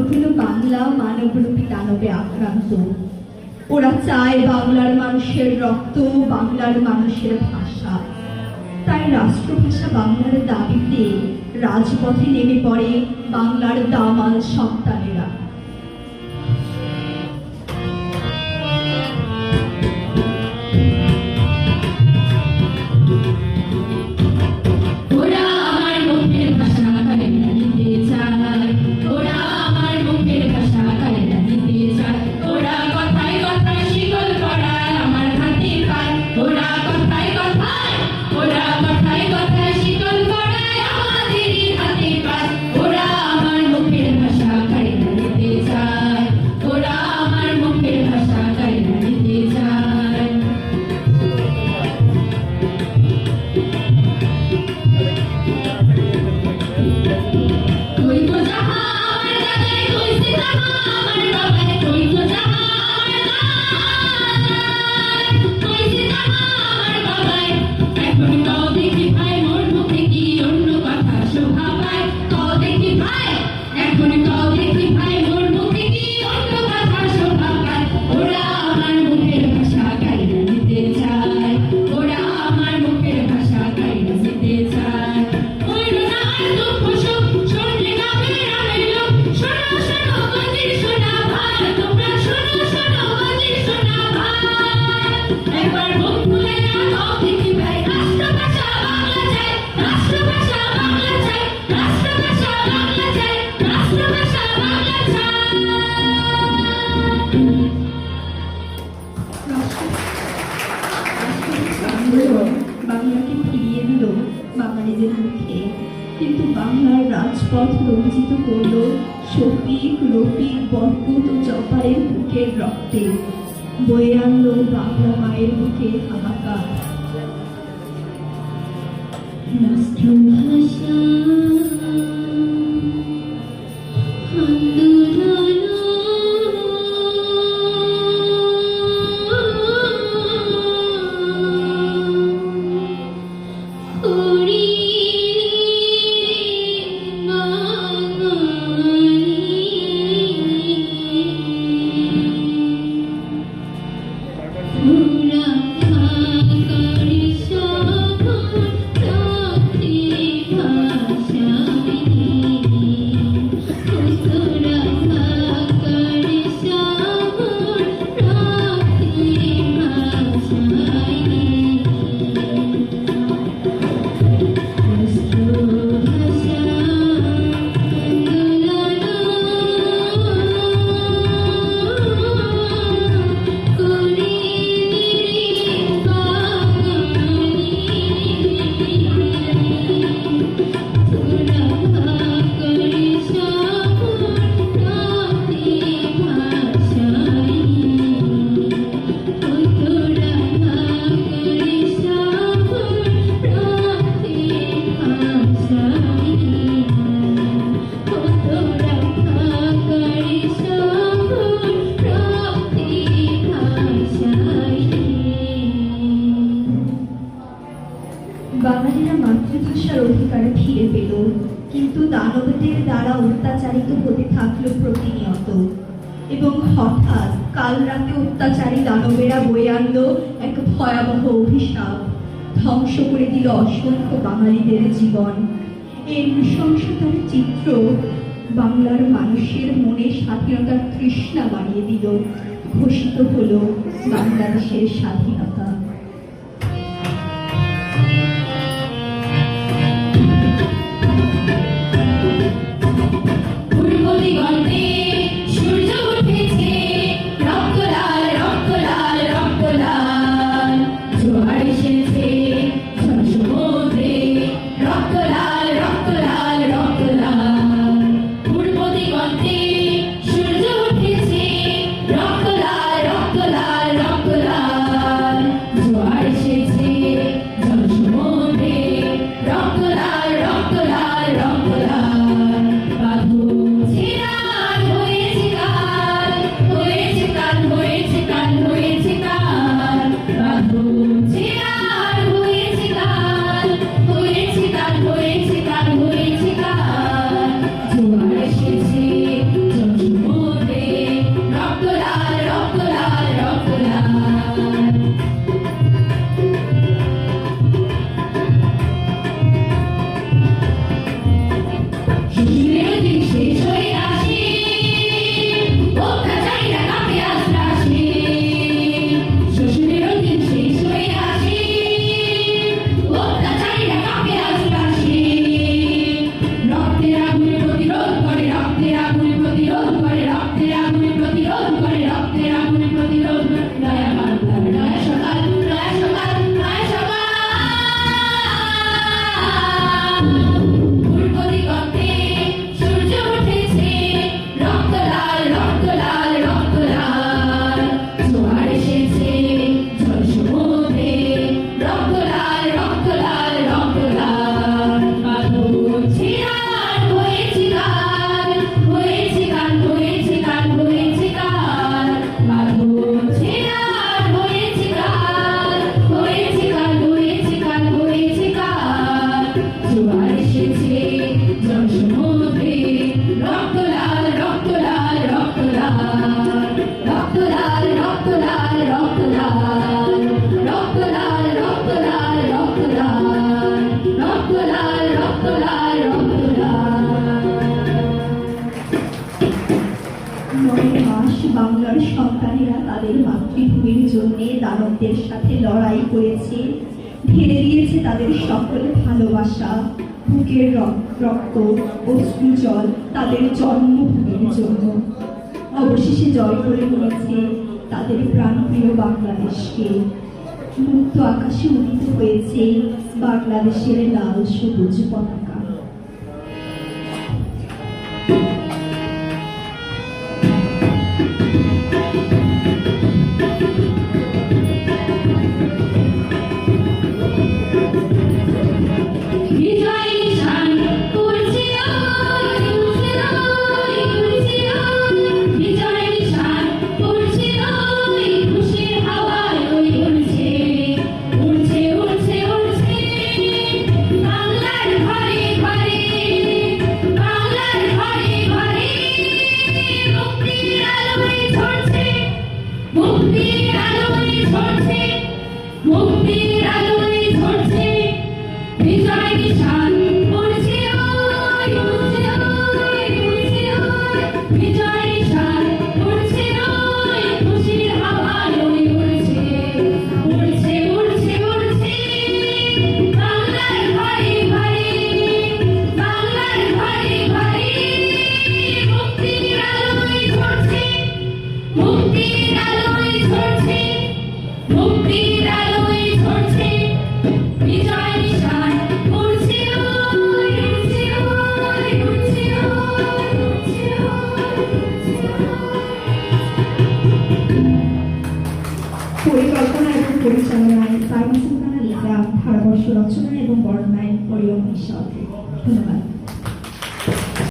হলো বাংলা মানবরূপী দানবে আক্রান্ত। ওরা চায় বাংলার মানুষের রক্ত, বাংলার মানুষের ভাষা। তাই রাষ্ট্রভাষা বাংলার দাবিতে রাজপথে নেমে পড়ে বাংলার দামাল সন্তানেরা। বাংলাকে ফিরিয়ে দিল বাঙালিদের মুখে, কিন্তু বাংলার রাজপথ রঞ্জিত করল শফিক, রফিক, বরকত ও জব্বারের বুকের রক্তে, বয়ে আনলো বাংলা মায়ের বুকে হাহাকার। রাষ্ট্রভাষা বাঙালিরা মাতৃভাষার অধিকার ফিরে পেল, কিন্তু দানবদের দ্বারা অত্যাচারিত হতে থাকলো প্রতিনিয়ত। এবং হঠাৎ কাল রাতে অত্যাচারী দানবেরা বয়ে আনলো এক ভয়াবহ অভিশাপ, ধ্বংস করে দিল অসংখ্য বাঙালিদের জীবন। এই নৃশংসতার চিত্র বাংলার মানুষের মনে স্বাধীনতার তৃষ্ণা বাড়িয়ে দিল। ঘোষিত হলো বাংলাদেশের স্বাধীনতা। সূর্য উঠেছে, রক্ত লাল, রক্ত লাল, রক্ত লাল। নারীরা তাদের মাতৃভূমির জন্য দানবদের সাথে লড়াই করেছে, ঢেলে দিয়েছে তাদের সকল ভালোবাসা, বুকের রক্ত, অশ্রু জল তাদের জন্মভূমির জন্য। অবশেষে জয় করে নিয়েছে তাদের প্রাণপ্রিয় বাংলাদেশকে। মুক্ত আকাশে উদিত হয়েছে বাংলাদেশের লাল সবুজ পতাকা। মুক্তির আলোয় ঝরছে বিজয় নিশান উড়ছে ওই উড়ছে ওই উড়ছে ওই বিজয় নিশান উড়ছে ওই খুশির হাওয়ায় ওই উড়ছে উড়ছে উড়ছে উড়ছে বাংলার ঘরে ঘরে বাংলার ঘরে ঘরে মুক্তির আলোয় ঝরছে মুক্তির আলোয় ঝরছে মুক্তির আলোয় ঝরছে বিজয় নিশান উড়ছে ওই উড়ছে ওই উড়ছে ওই উড়ছে পরিকল্পনা এবং পরিচালনায় সাইমা সুলতানা লিজা, ধারাবর্ষ রচনা এবং বর্ণনায় পরিয়ম নিঃস্বাদ। ধন্যবাদ।